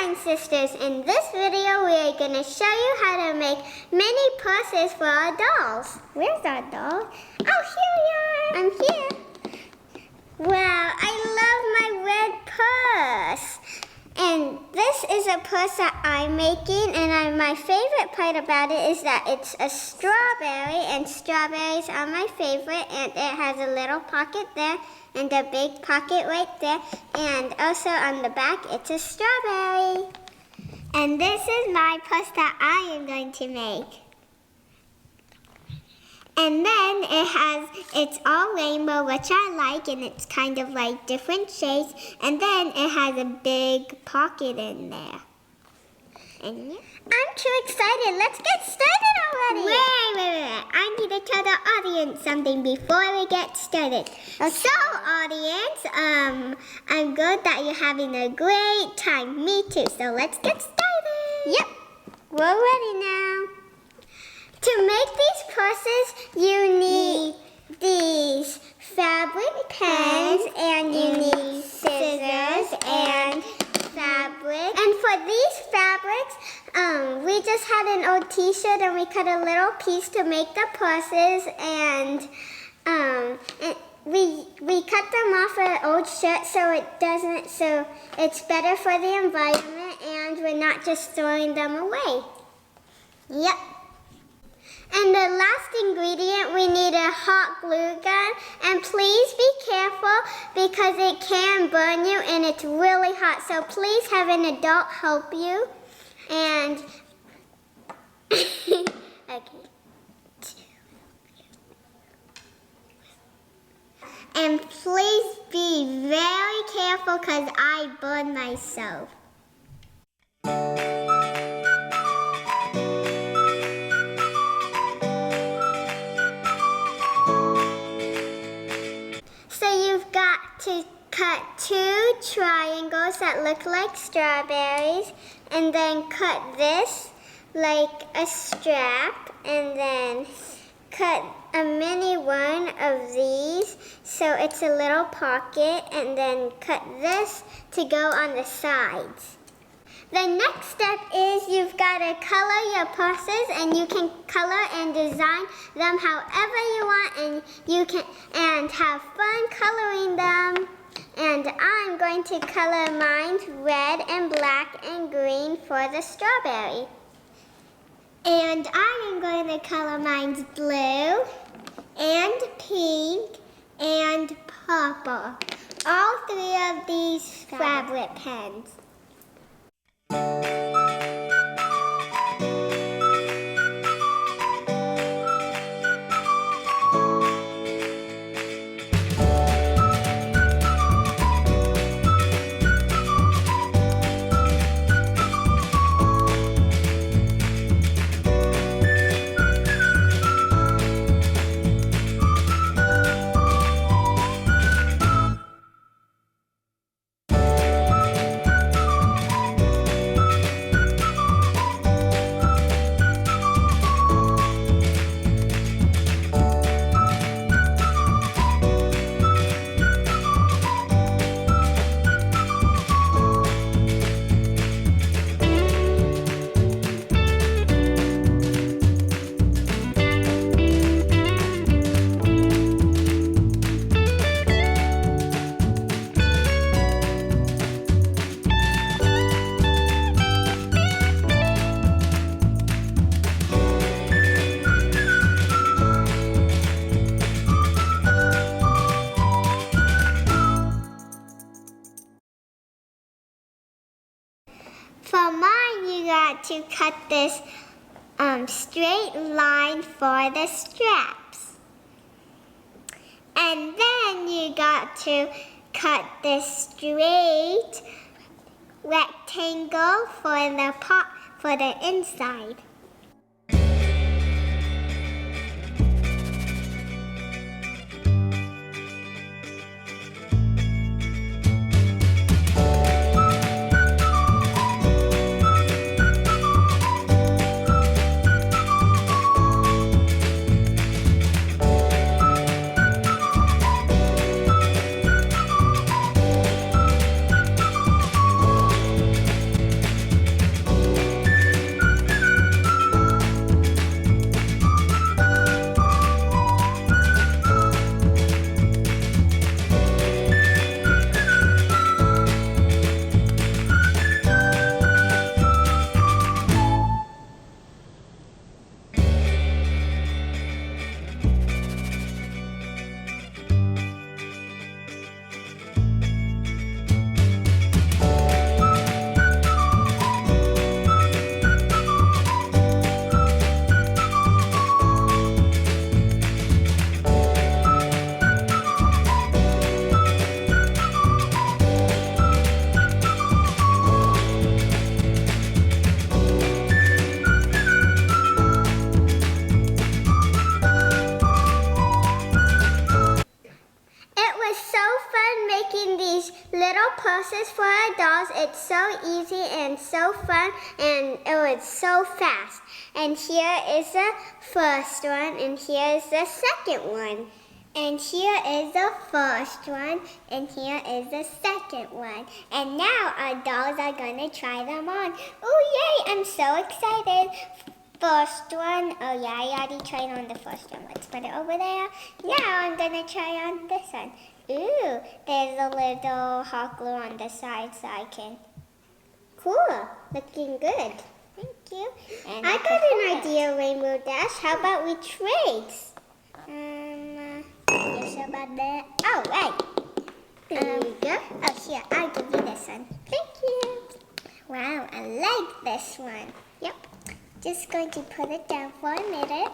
Sunshine Sisters. In this video, we are going to show you how to make mini purses for our dolls. Where's our doll? Oh, here we are. I'm here. Wow, I love my red purse. And this is a purse that I'm making, and my favorite part about it is that it's a strawberry, and strawberries are my favorite, and it has a little pocket there and a big pocket right there, and also on the back it's a strawberry. And this is my purse that I am going to make. And then it's all rainbow, which I like, and it's kind of like different shades. And then it has a big pocket in there. And yeah. I'm too excited. Let's get started already. Wait. I need to tell the audience something before we get started. Okay. So, audience, I'm good that you're having a great time. Me too. So let's get started. Yep, we're ready now. To make these purses, you need these fabric pens, and you need scissors and fabric. And for these fabrics, we just had an old t-shirt and we cut a little piece to make the purses, and we cut them off an old shirt so it's better for the environment, and we're not just throwing them away. Yep. And the last ingredient, we need a hot glue gun. And please be careful because it can burn you and it's really hot. So please have an adult help you. And, okay. And please be very careful because I burned myself. To cut 2 triangles that look like strawberries, and then cut this like a strap, and then cut a mini one of these so it's a little pocket, and then cut this to go on the sides. The next step is you've got to color your purses, and you can color and design them however you want, and have fun coloring them. And I'm going to color mine red and black and green for the strawberry. And I am going to color mine blue and pink and purple. All 3 of these fabric pens. For mine, you got to cut this straight line for the straps. And then you got to cut this straight rectangle for the inside. dolls. It's so easy and so fun, and it was so fast. And here is the first one, and here is the second one. And here is the first one, and here is the second one. And now our dolls are gonna try them on. Oh yay, I'm so excited. First one, oh yeah, I already tried on the first one. Let's put it over there. Now I'm gonna try on this one. Ooh, there's a little hot glue on the side so I can. Cool, looking good. Thank you. And I got an idea, Rainbow Dash. How about we trade? You sure about that? Oh, right. There you go. Oh, here, I'll give you this one. Thank you. Wow, I like this one. Yep. Just going to put it down for a minute.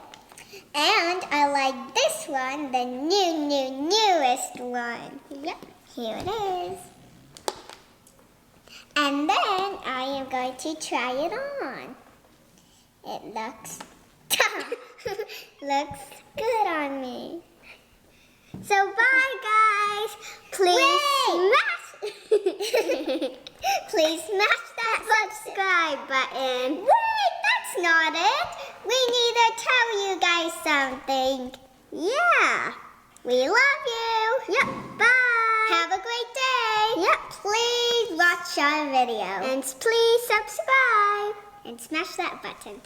And I like this one, the newest one. Yep, here it is. And then I am going to try it on. It looks good on me. So bye guys. Please smash that subscribe button. Wait, that's not it. We need to tell you guys something. Yeah. We love you. Yep. Bye. Have a great day. Yep. Please watch our video. And please subscribe. And smash that button.